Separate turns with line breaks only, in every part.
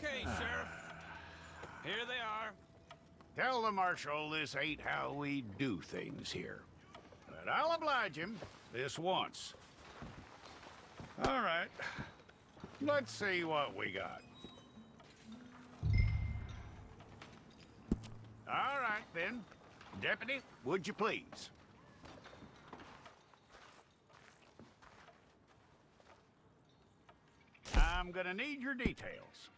Okay, Sheriff. Here they are.
Tell the Marshal this ain't how we do things here. But I'll oblige him this once. All right. Let's see what we got. All right, then. Deputy, would you please? I'm gonna need your details.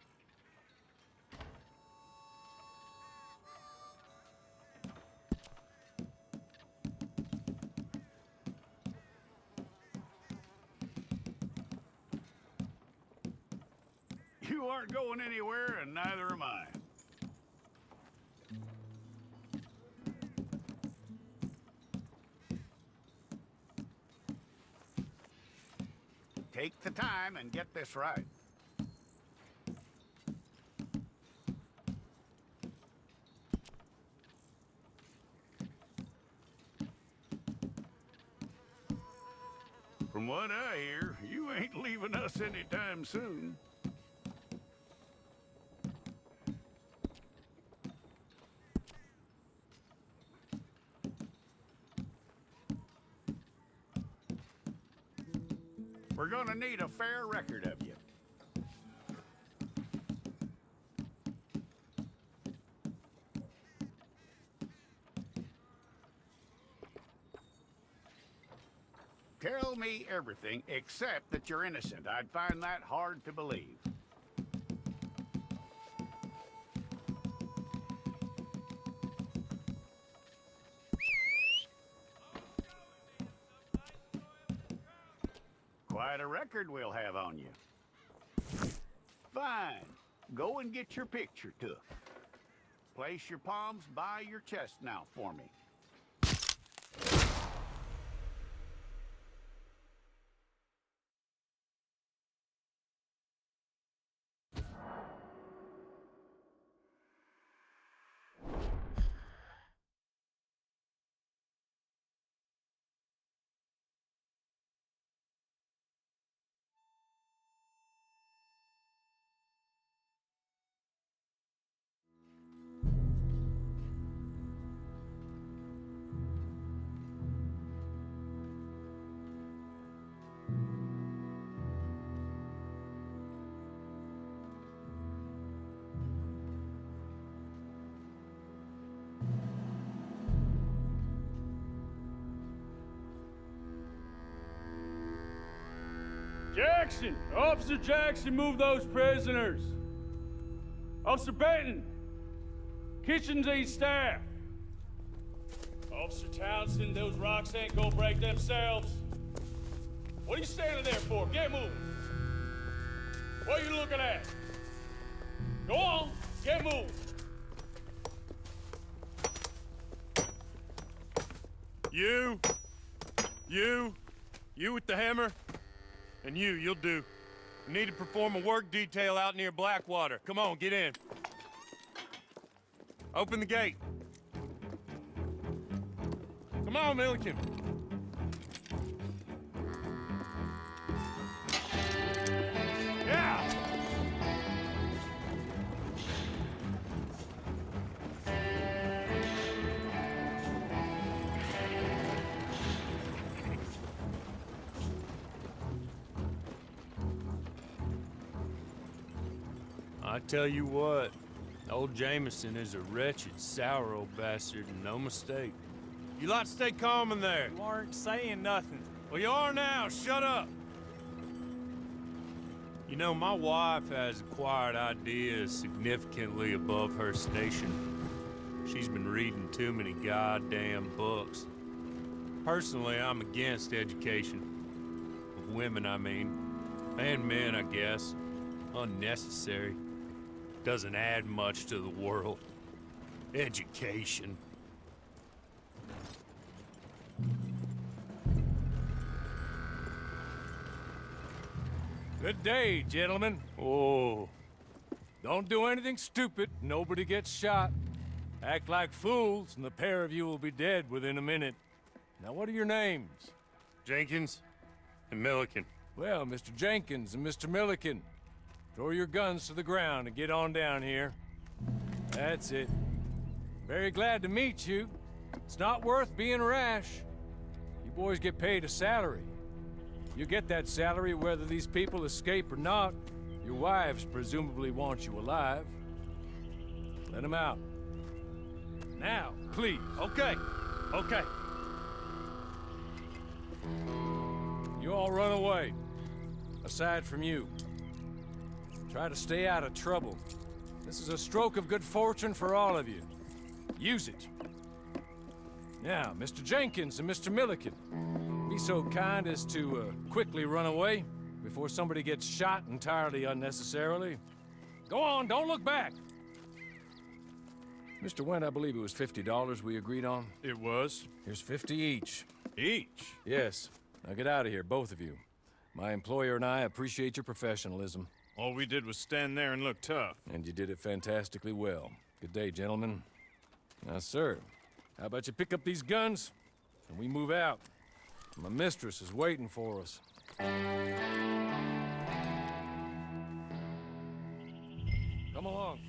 You aren't going anywhere, and neither am I. Take the time and get this right. From what I hear, you ain't leaving us anytime soon. We're gonna need a fair record of you. Tell me everything except that you're innocent. I'd find that hard to believe. Quite a record we'll have on you. Fine. Go and get your picture took. Place your palms by your chest now for me.
Jackson! Officer Jackson, move those prisoners! Officer Benton! Kitchens aid staff! Officer Townsend, those rocks ain't gonna break themselves. What are you standing there for? Get moving! What are you looking at? Go on, get moving!
You with the hammer? And you'll do. We need to perform a work detail out near Blackwater. Come on, get in. Open the gate. Come on, Milliken. Yeah! I tell you what, old Jameson is a wretched, sour old bastard, and no mistake. You lot stay calm in there.
You aren't saying nothing.
Well, you are now. Shut up. You know, my wife has acquired ideas significantly above her station. She's been reading too many goddamn books. Personally, I'm against education. Of women, I mean. And men, I guess. Unnecessary. Doesn't add much to the world. Education.
Good day, gentlemen. Oh. Don't do anything stupid. Nobody gets shot. Act like fools, and the pair of you will be dead within a minute. Now, what are your names?
Jenkins and Milliken.
Well, Mr. Jenkins and Mr. Milliken, Throw your guns to the ground and get on down here. That's it. Very glad to meet you. It's not worth being rash. You boys get paid a salary. You get that salary whether these people escape or not. Your wives presumably want you alive. Let them out. Now, please.
Okay, okay.
You all run away. Aside from you. Try to stay out of trouble. This is a stroke of good fortune for all of you. Use it. Now, Mr. Jenkins and Mr. Milliken, be so kind as to quickly run away before somebody gets shot entirely unnecessarily. Go on, don't look back. Mr. Wendt, I believe it was $50 we agreed on.
It was.
Here's 50 each.
Each?
Yes. Now get out of here, both of you. My employer and I appreciate your professionalism.
All we did was stand there and look tough.
And you did it fantastically well. Good day, gentlemen. Now, sir, how about you pick up these guns and we move out? My mistress is waiting for us. Come along.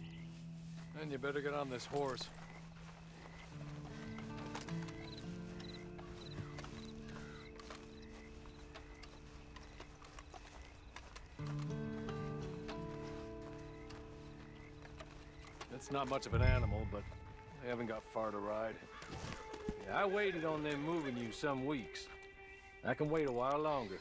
And you better get on this horse. It's not much of an animal, but I haven't got far to ride. Yeah, I waited on them moving you some weeks. I can wait a while longer.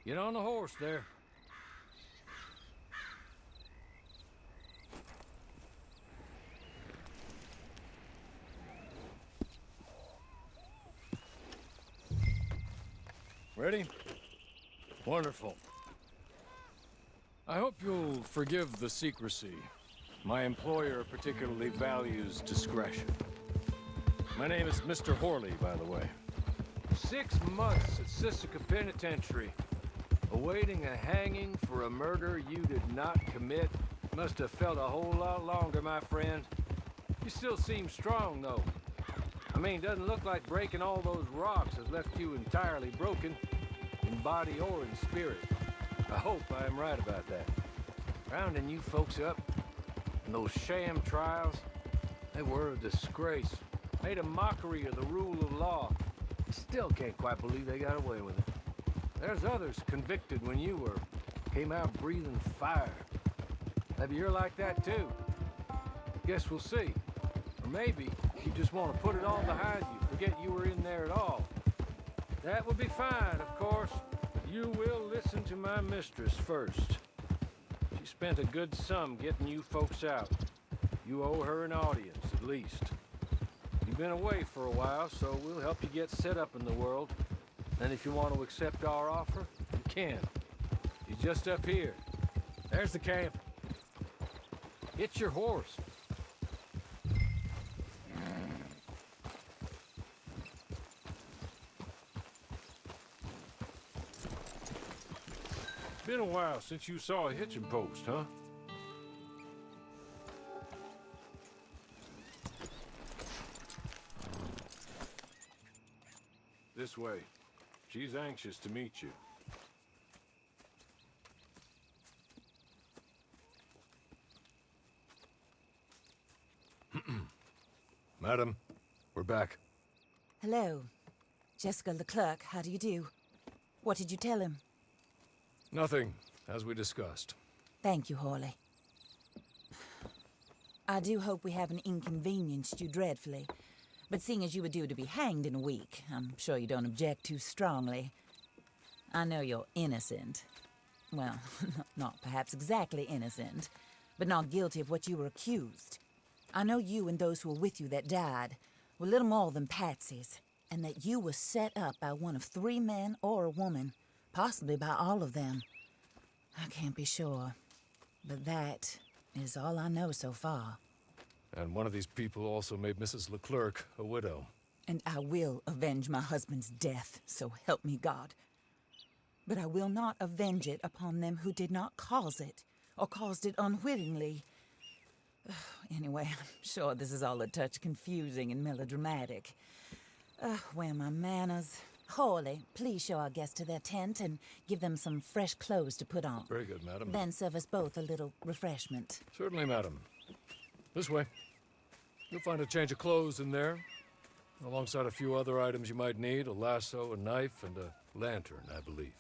Get on the horse there. Ready? Wonderful. I hope you'll forgive the secrecy. My employer particularly values discretion. My name is Mr. Horley, by the way. 6 months at Sisika Penitentiary, awaiting a hanging for a murder you did not commit. Must have felt a whole lot longer, my friend. You still seem strong, though. I mean, doesn't look like breaking all those rocks has left you entirely broken, in body or in spirit. I hope I am right about that. Rounding you folks up, and those sham trials, they were a disgrace. Made a mockery of the rule of law. Still can't quite believe they got away with it. There's others convicted when you were, came out breathing fire. Maybe you're like that too. Guess we'll see. Or maybe you just want to put it all behind you, forget you were in there at all. That would be fine, of course. But you will listen to my mistress first. She spent a good sum getting you folks out. You owe her an audience, at least. You've been away for a while, so we'll help you get set up in the world. And if you want to accept our offer, you can. He's just up here. There's the camp. Get your horse. Been a while since you saw a hitching post, huh? This way. She's anxious to meet you. Madam, we're back.
Hello. Jessica Leclerc, how do you do? What did you tell him?
Nothing, as we discussed.
Thank you, Horley. I do hope we haven't inconvenienced you dreadfully. But seeing as you were due to be hanged in a week, I'm sure you don't object too strongly. I know you're innocent. Well, not perhaps exactly innocent, but not guilty of what you were accused. I know you and those who were with you that died were little more than patsies, and that you were set up by one of 3 men or a woman, possibly by all of them. I can't be sure, but that is all I know so far.
And one of these people also made Mrs. Leclerc a widow.
And I will avenge my husband's death, so help me God. But I will not avenge it upon them who did not cause it, or caused it unwittingly. Anyway, I'm sure this is all a touch confusing and melodramatic. Where are my manners? Hawley, please show our guests to their tent and give them some fresh clothes to put on.
Very good, madam.
Then serve us both a little refreshment.
Certainly, madam. This way. You'll find a change of clothes in there, alongside a few other items you might need, a lasso, a knife, and a lantern, I believe.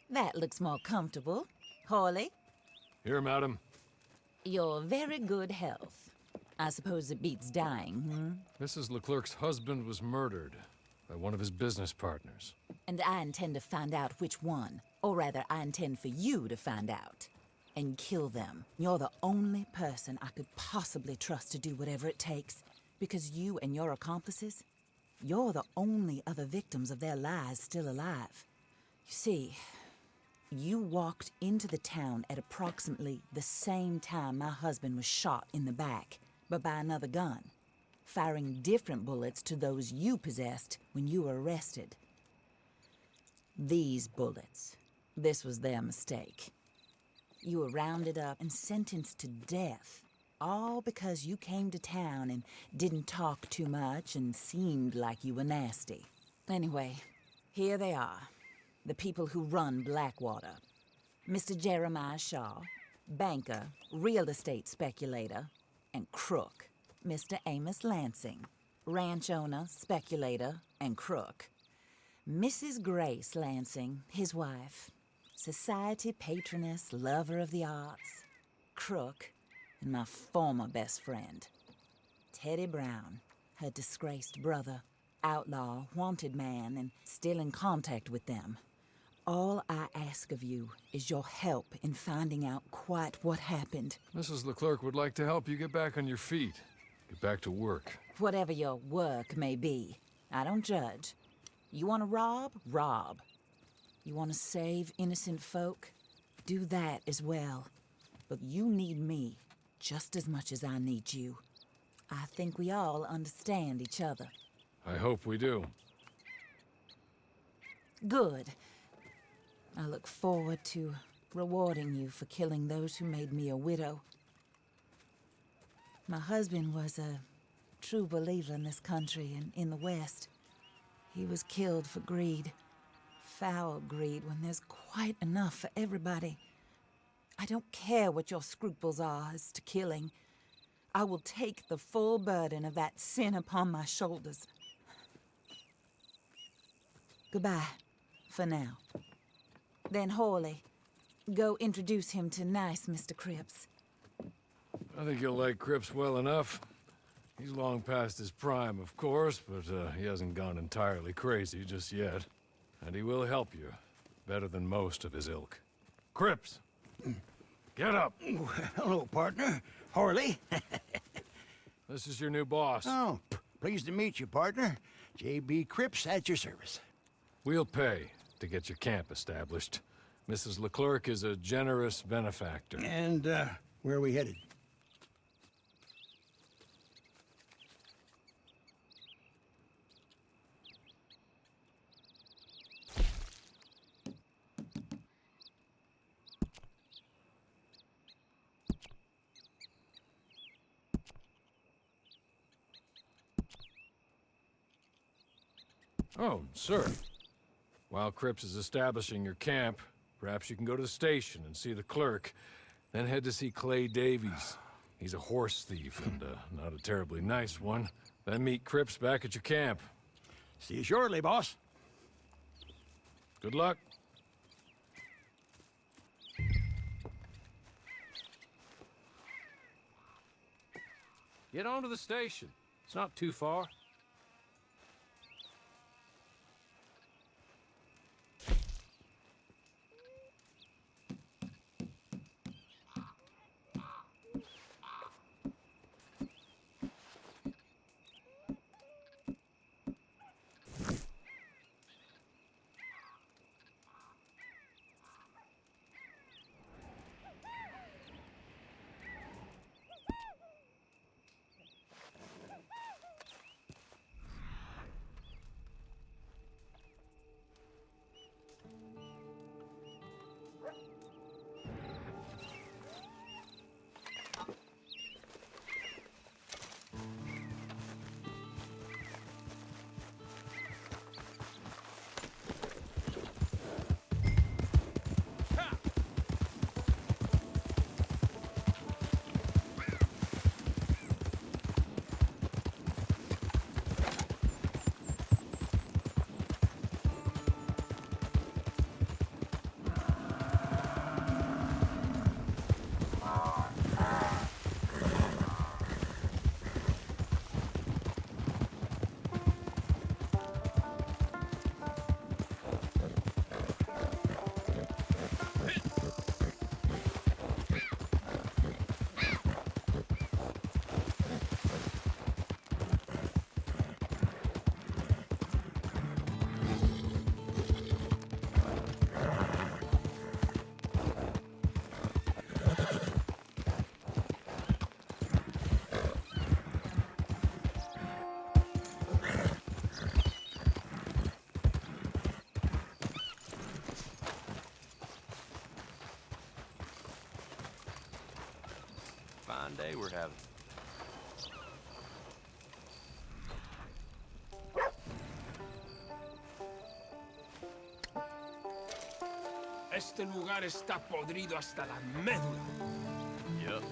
That looks more comfortable. Hawley,
Here, madam.
your very good health. I suppose it beats dying, hmm?
Mrs. Leclerc's husband was murdered by one of his business partners.
And I intend to find out which one. Or rather, I intend for you to find out. And kill them. You're the only person I could possibly trust to do whatever it takes. Because you and your accomplices, you're the only other victims of their lies still alive. You see, you walked into the town at approximately the same time my husband was shot in the back, but by another gun, firing different bullets to those you possessed when you were arrested. These bullets, this was their mistake. You were rounded up and sentenced to death, all because you came to town and didn't talk too much and seemed like you were nasty. Anyway, here they are. The people who run Blackwater. Mr. Jeremiah Shaw, banker, real estate speculator, and crook. Mr. Amos Lansing, ranch owner, speculator, and crook. Mrs. Grace Lansing, his wife, society patroness, lover of the arts, crook, and my former best friend. Teddy Brown, her disgraced brother, outlaw, wanted man, and still in contact with them. All I ask of you is your help in finding out quite what happened.
Mrs. Leclerc would like to help you get back on your feet. Get back to work.
Whatever your work may be, I don't judge. You want to rob? Rob. You want to save innocent folk? Do that as well. But you need me just as much as I need you. I think we all understand each other.
I hope we do.
Good. I look forward to rewarding you for killing those who made me a widow. My husband was a true believer in this country and in the West. He was killed for greed. Foul greed when there's quite enough for everybody. I don't care what your scruples are as to killing. I will take the full burden of that sin upon my shoulders. Goodbye, for now. Then, Hawley, go introduce him to nice Mr. Cripps.
I think you'll like Cripps well enough. He's long past his prime, of course, but he hasn't gone entirely crazy just yet. And he will help you, better than most of his ilk. Cripps! Get up!
Hello, partner. Harley.
This is your new boss.
Oh, pleased to meet you, partner. J.B. Cripps at your service.
We'll pay to get your camp established. Mrs. Leclerc is a generous benefactor.
And, where are we headed?
Oh, sir. While Cripps is establishing your camp, perhaps you can go to the station and see the clerk, then head to see Clay Davies. He's a horse thief, and not a terribly nice one. Then meet Cripps back at your camp.
See you shortly, boss.
Good luck. Get on to the station. It's not too far.
Fine day we're having.
Este lugar está podrido hasta la médula.
Yep.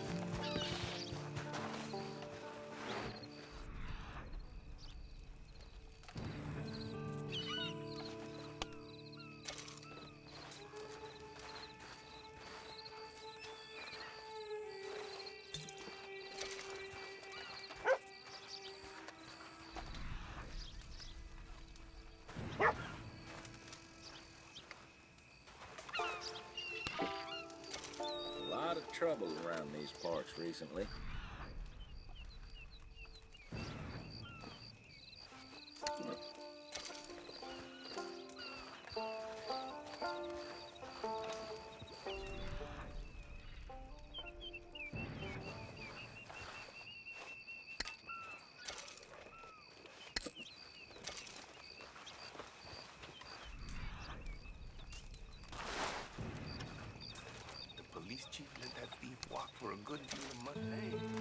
A lot of trouble around these parts recently.
The police chief let that thief walk for a good deal of money. Hey.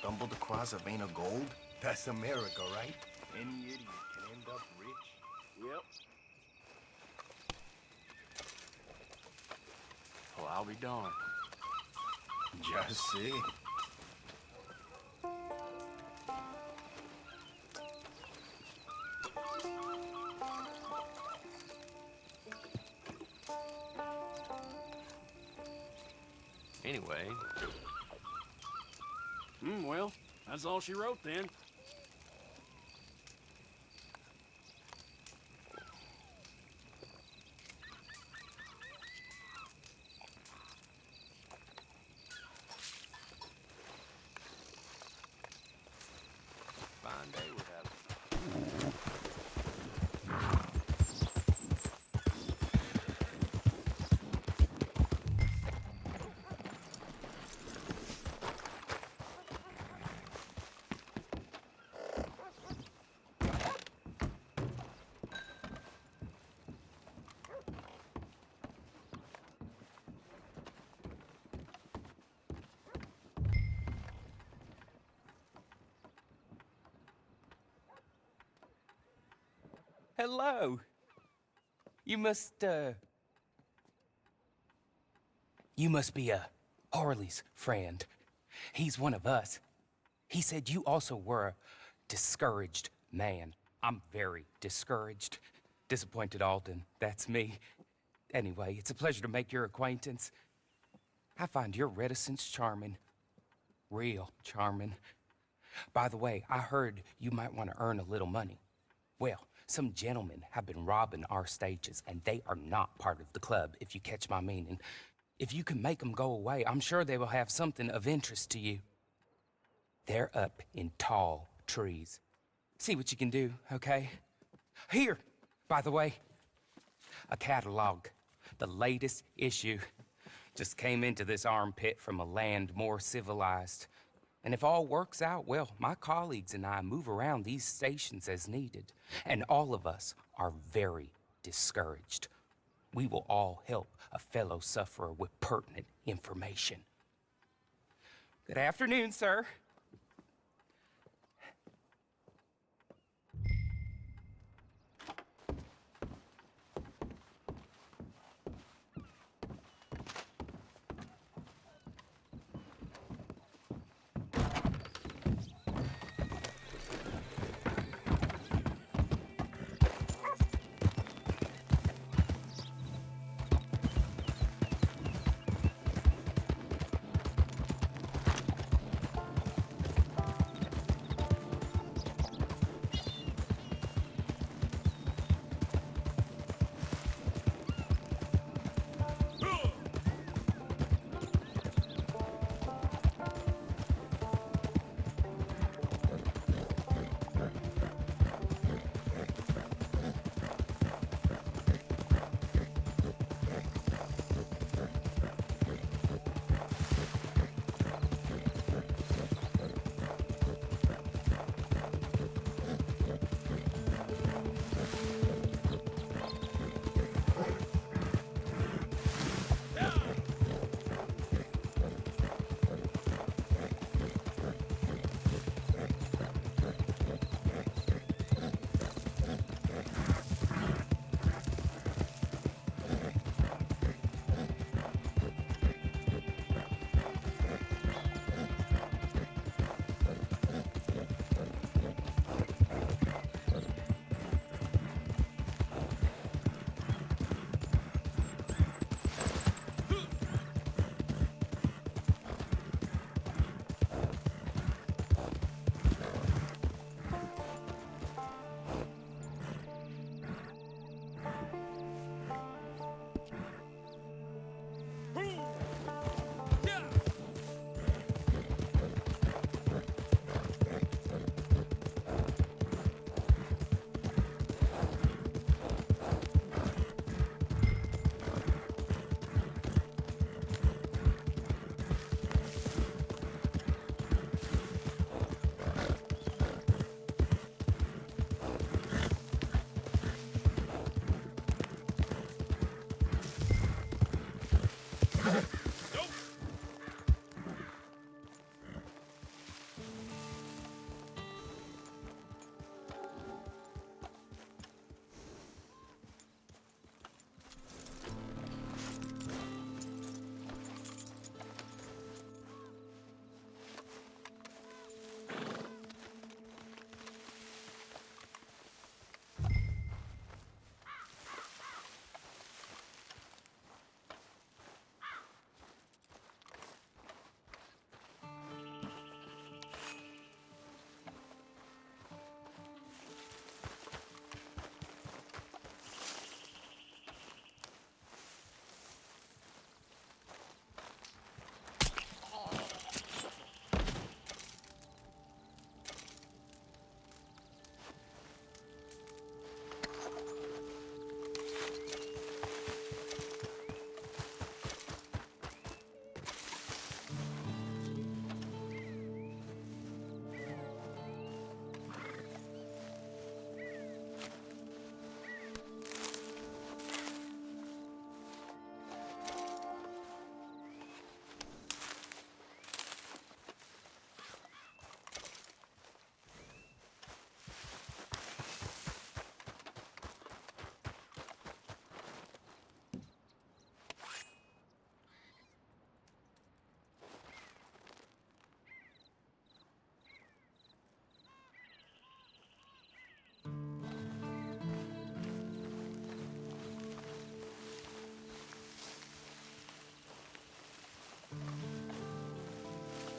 stumbled across a vein of gold? That's America, right? Any idiot can end up rich.
Yep. Well, I'll be darned.
Just see.
Anyway,
Well, that's all she wrote then.
fine day we're having.
Hello. You must be Harley's friend. He's one of us. He said you also were a discouraged man. I'm very discouraged. Disappointed Alden, that's me. Anyway, it's a pleasure to make your acquaintance. I find your reticence charming. Real charming. By the way, I heard you might want to earn a little money. Well, some gentlemen have been robbing our stages, and they are not part of the club, if you catch my meaning. If you can make them go away, I'm sure they will have something of interest to you. They're up in tall trees. See what you can do, okay? Here, by the way, a catalog. The latest issue. Just came into this armpit from a land more civilized. And if all works out, well, my colleagues and I move around these stations as needed. And all of us are very discouraged. We will all help a fellow sufferer with pertinent information. Good afternoon, sir.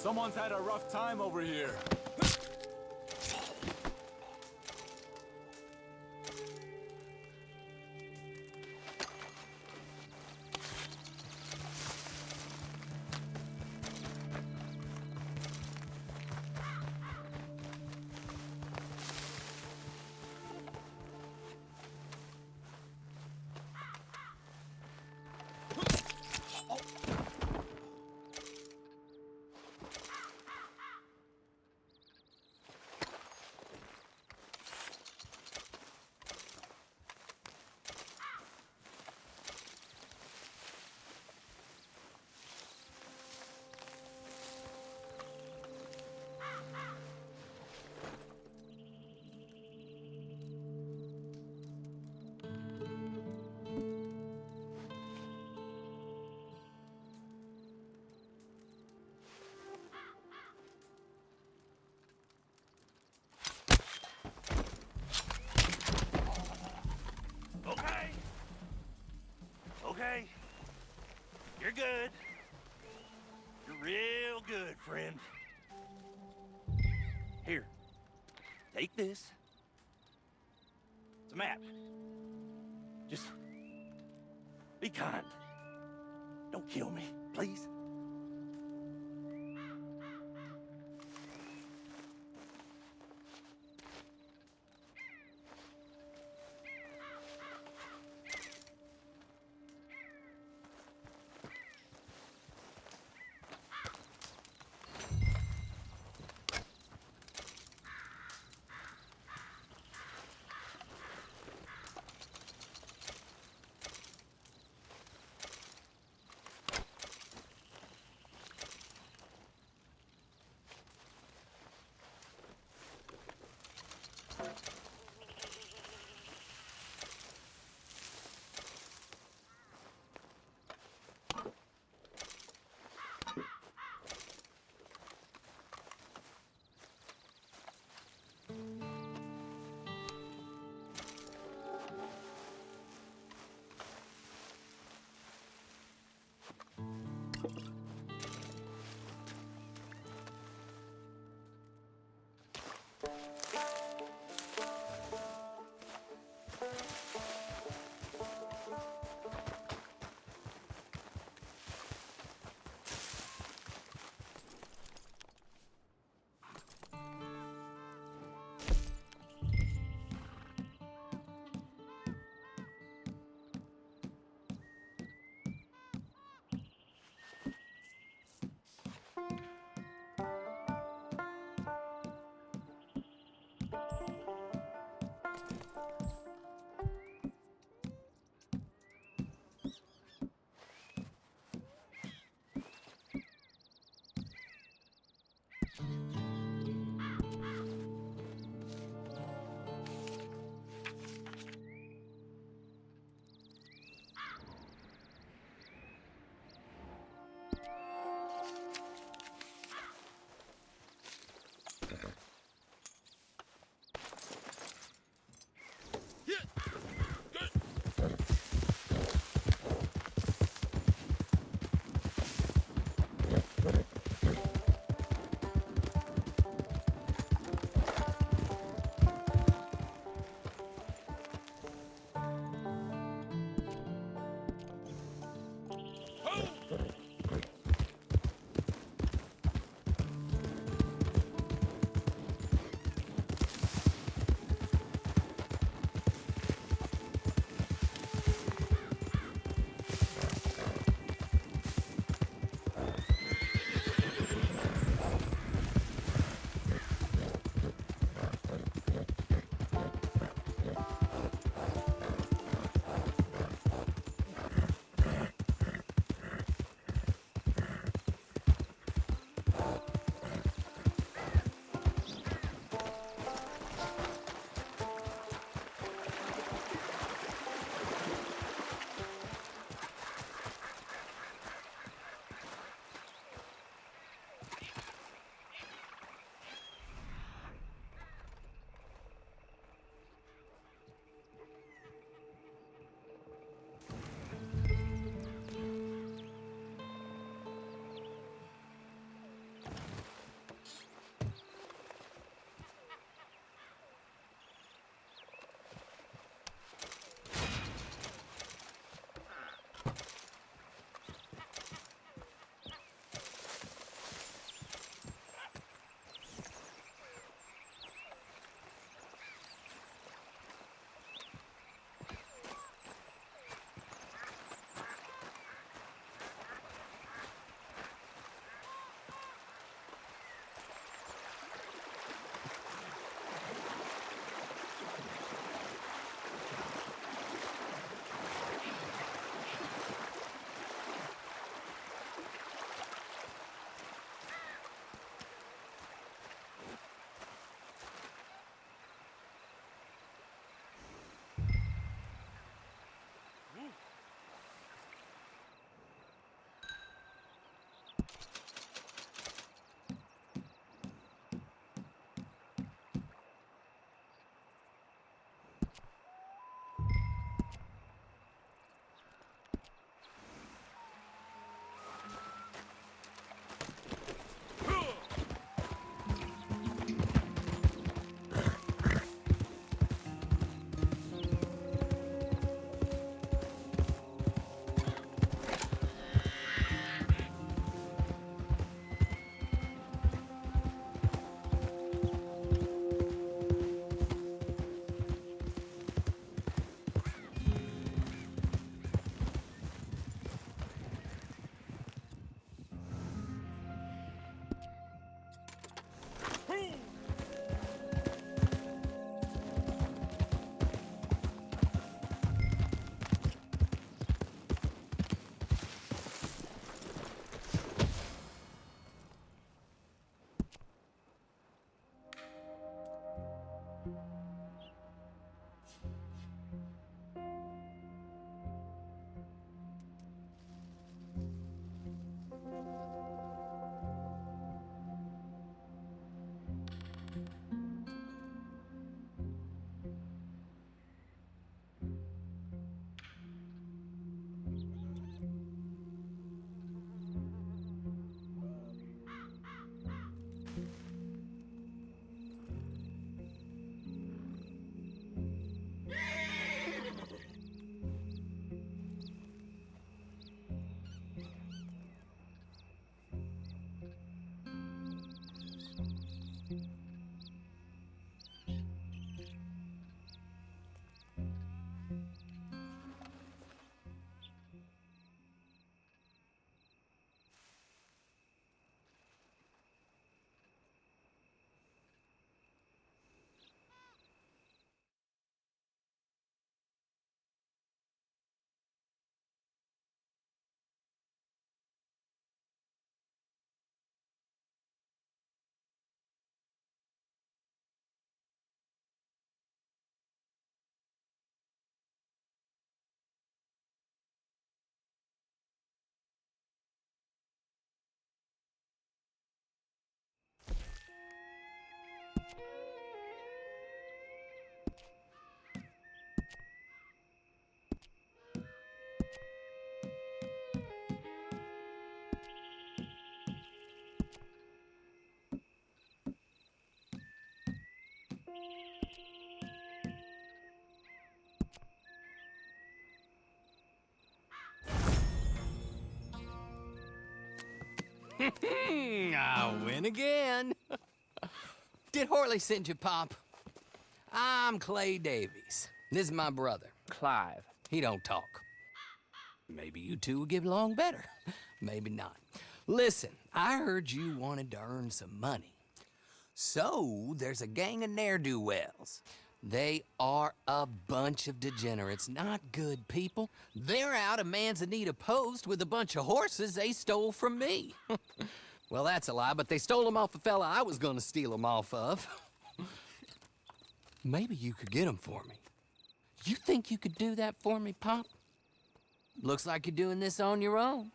Someone's had a rough time over here.
Okay. You're good. You're real good, friend. Here. Take this. It's a map. Just be kind. Don't kill me, please.
I win again. Did Horley send you, Pop? I'm Clay Davies. This is my brother, Clive. He don't talk. Maybe you two will get along better. Maybe not. Listen, I heard you wanted to earn some money. So, there's a gang of ne'er-do-wells. They are a bunch of degenerates, not good people. They're out of Manzanita Post with a bunch of horses they stole from me. Well, that's a lie, but they stole them off a fella I was gonna steal them off of. Maybe you could get them for me. You think you could do that for me, Pop? Looks like you're doing this on your own.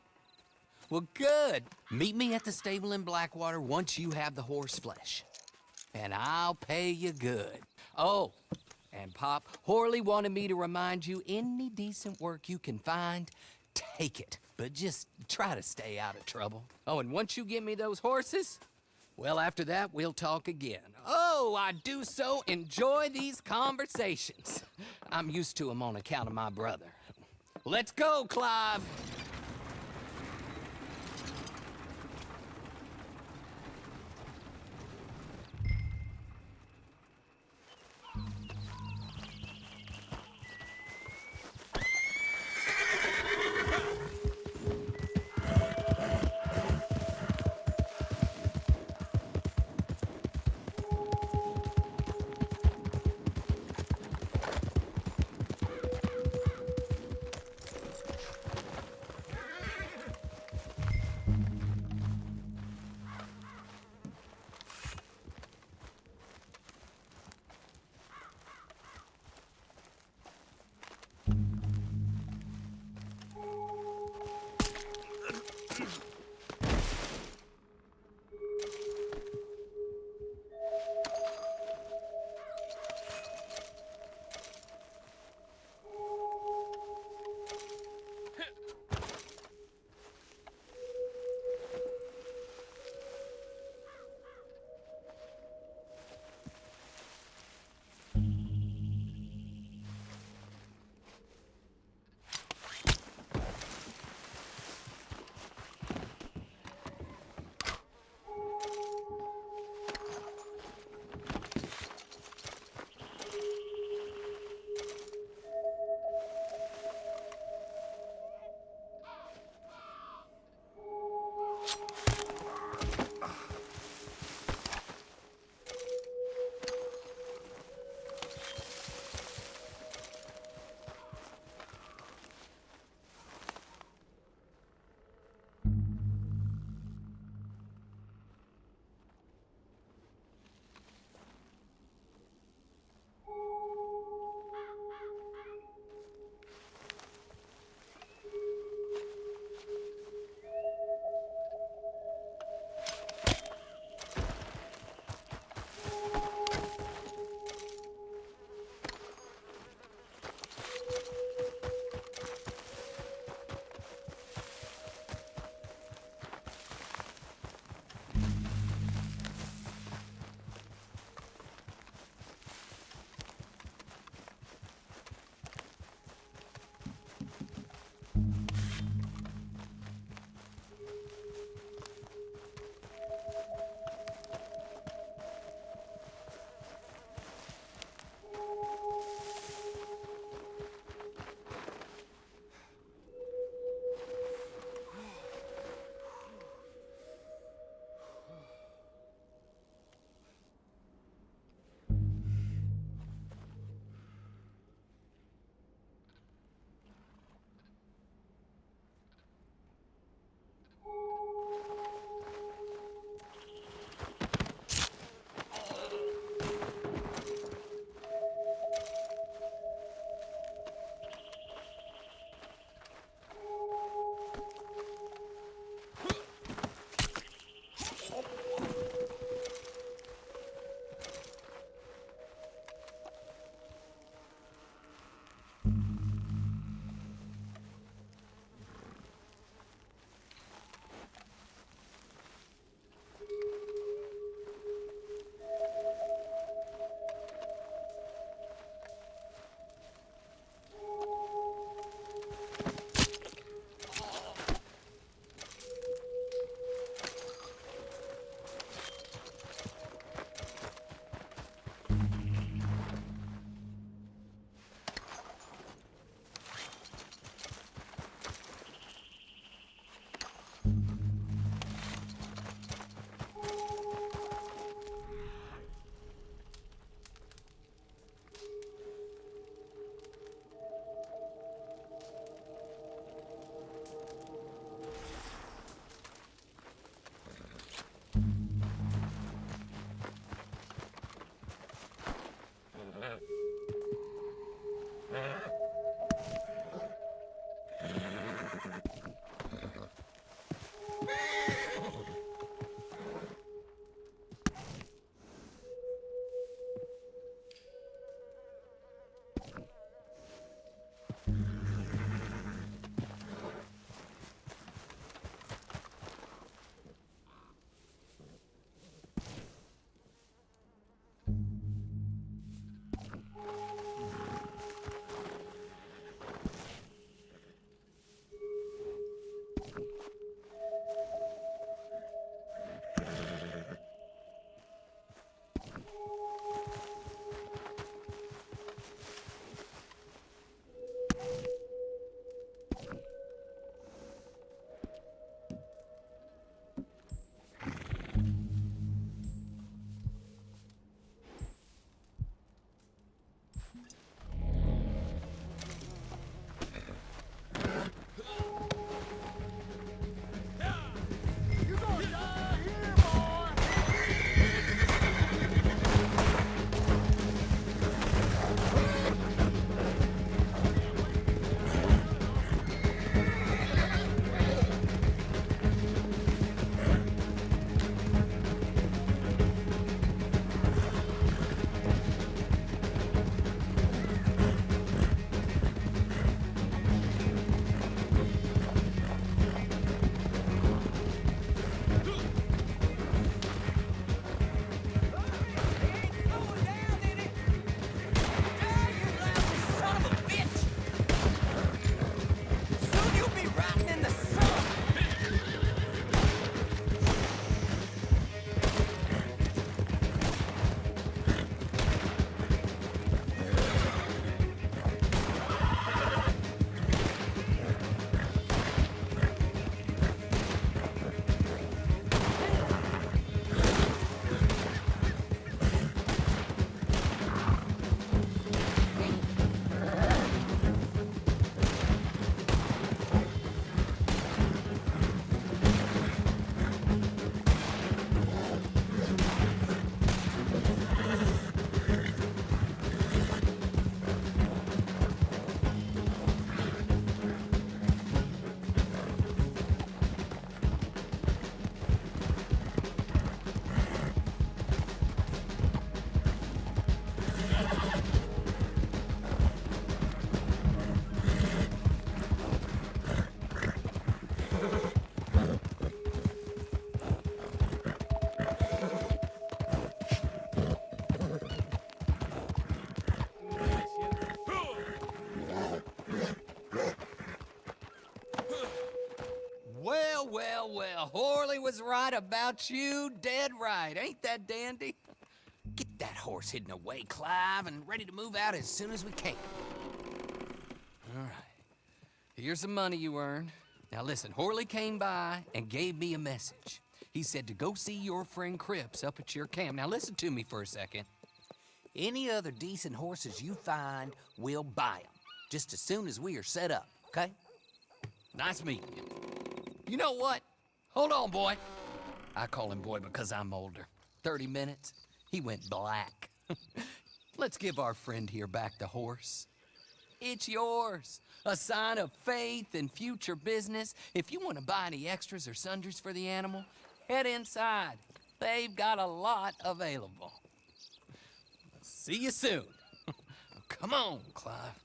Well, good. Meet me at the stable in Blackwater once you have the horse flesh. And I'll pay you good. Oh, and Pop, Horley wanted me to remind you, any decent work you can find, take it. But just try to stay out of trouble. Oh, and once you give me those horses, well, after that, we'll talk again. Oh, I do so enjoy these conversations. I'm used to them on account of my brother. Let's go, Clive. Well, Horley was right about you, dead right. Ain't that dandy? Get that horse hidden away, Clive, and ready to move out as soon as we can. All right. Here's the money you earned. Now listen, Horley came by and gave me a message. He said to go see your friend Cripps up at your camp. Now listen to me for a second. Any other decent horses you find, we'll buy them. Just as soon as we are set up, okay? Nice meeting you. You know what? Hold on, boy. I call him boy because I'm older. 30 minutes, he went black. Let's give our friend here back the horse. It's yours. A sign of faith and future business. If you want to buy any extras or sundries for the animal, head inside. They've got a lot available. See you soon. Come on, Clive.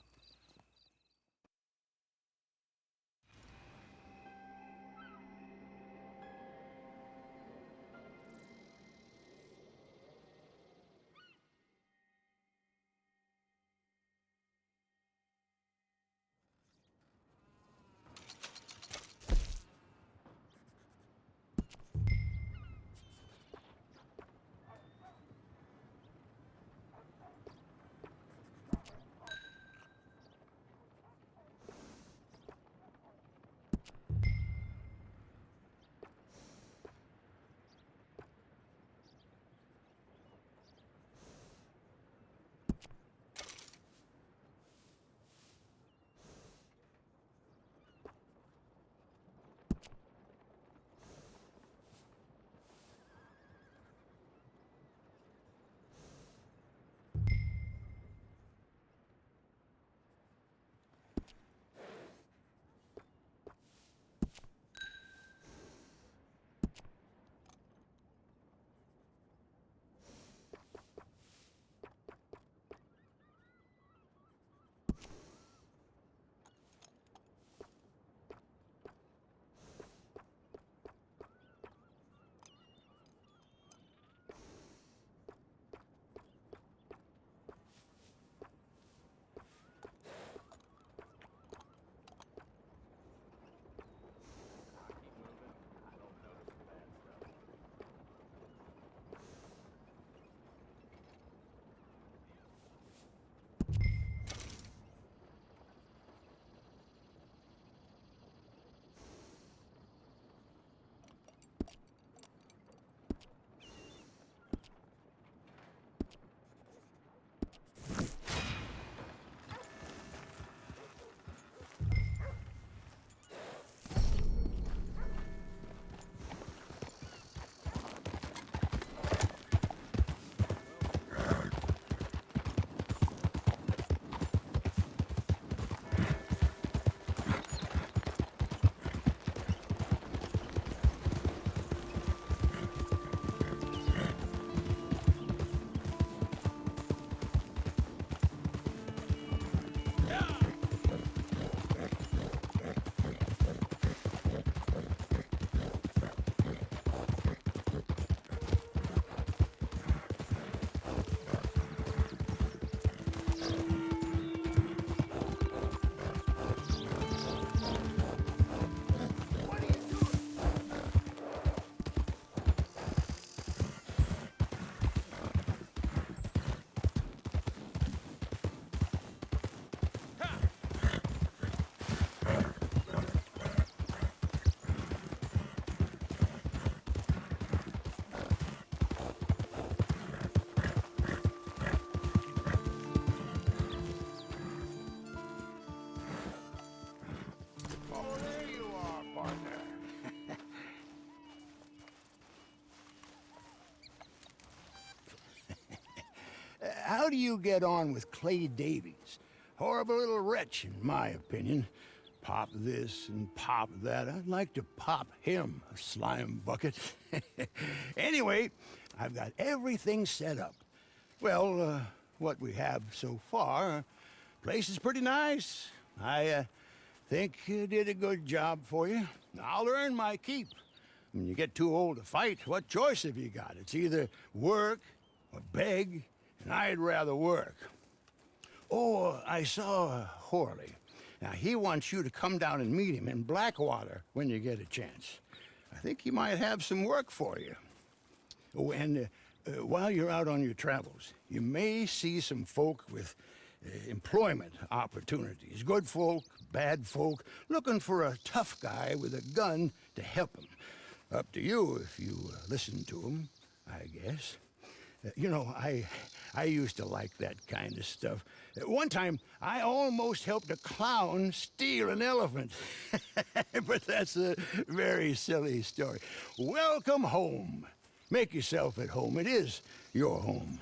how do you get on with Clay Davies? Horrible little wretch, in my opinion. Pop this and pop that. I'd like to pop him, a slime bucket. Anyway, I've got everything set up. Well, what we have so far, place is pretty nice. I think you did a good job for you. I'll earn my keep. When you get too old to fight, what choice have you got? It's either work or beg, and I'd rather work. Oh, I saw Horley. Now, he wants you to come down and meet him in Blackwater when you get a chance. I think he might have some work for you. Oh, and while you're out on your travels, you may see some folk with employment opportunities. Good folk, bad folk, looking for a tough guy with a gun to help them. Up to you if you listen to them, I guess. You know, I used to like that kind of stuff. One time, I almost helped a clown steal an elephant. But that's a very silly story. Welcome home. Make yourself at home. It is your home.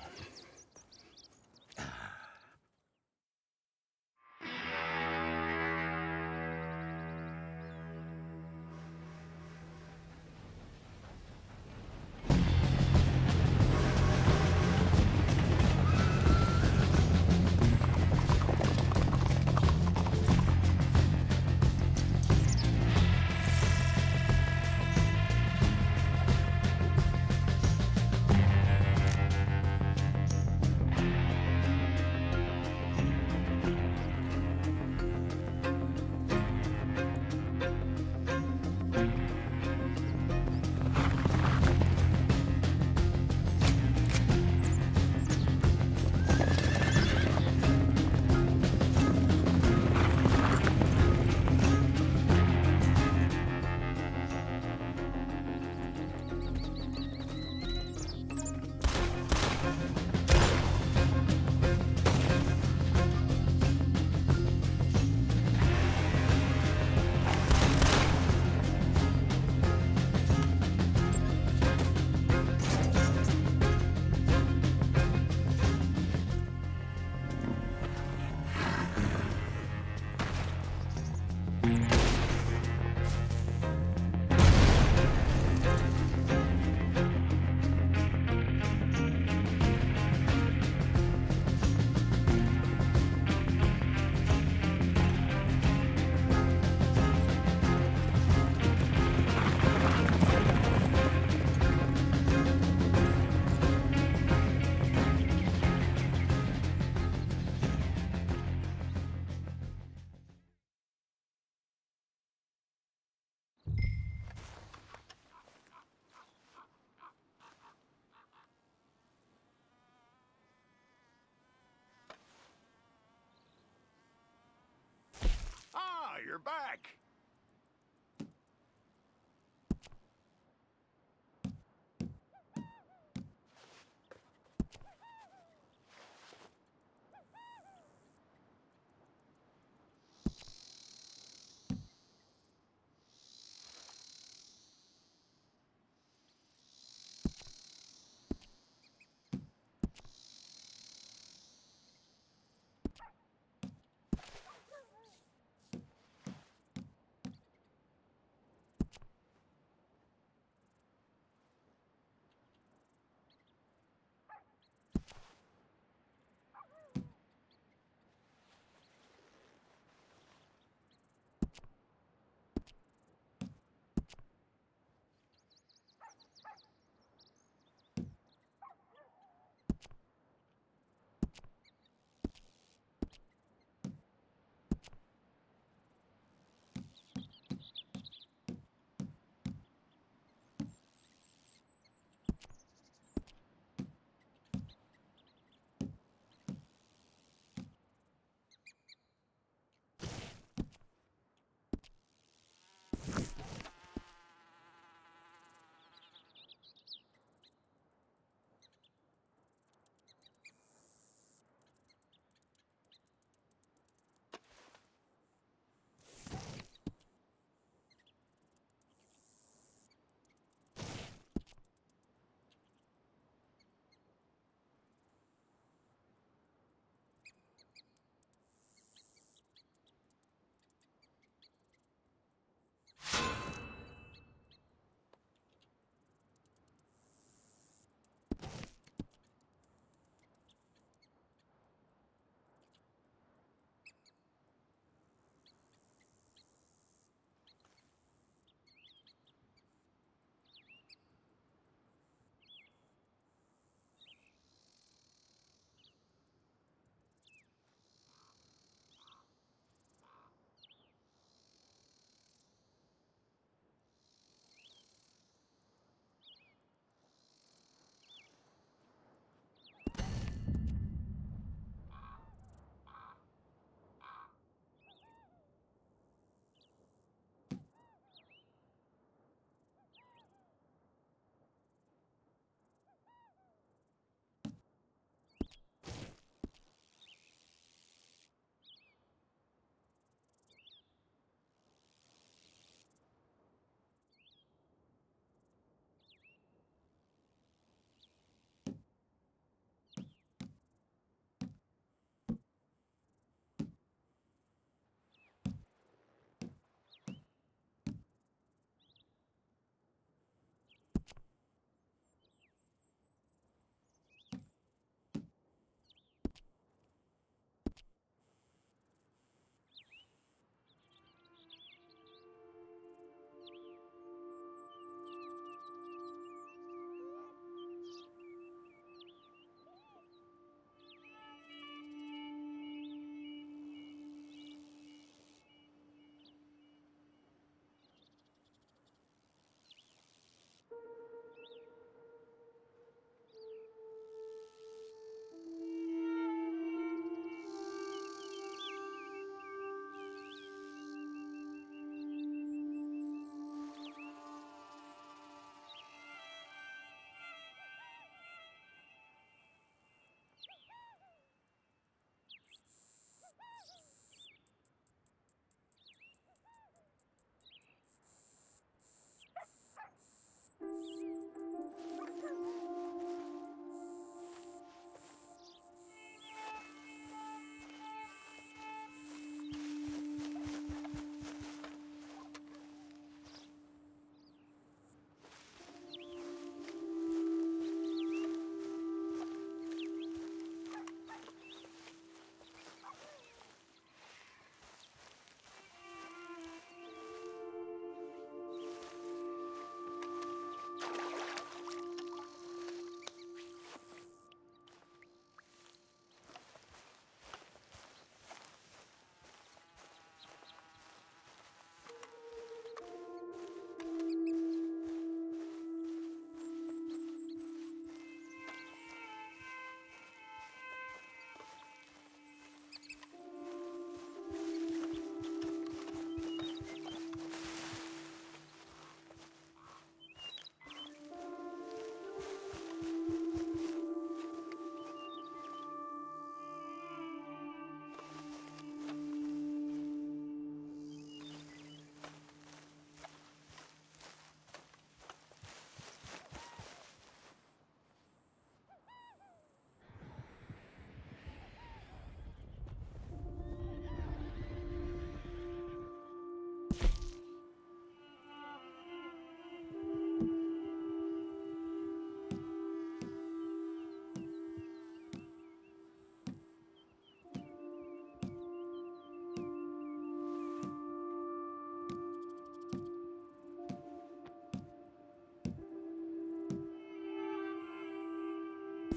Ah, you're back.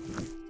You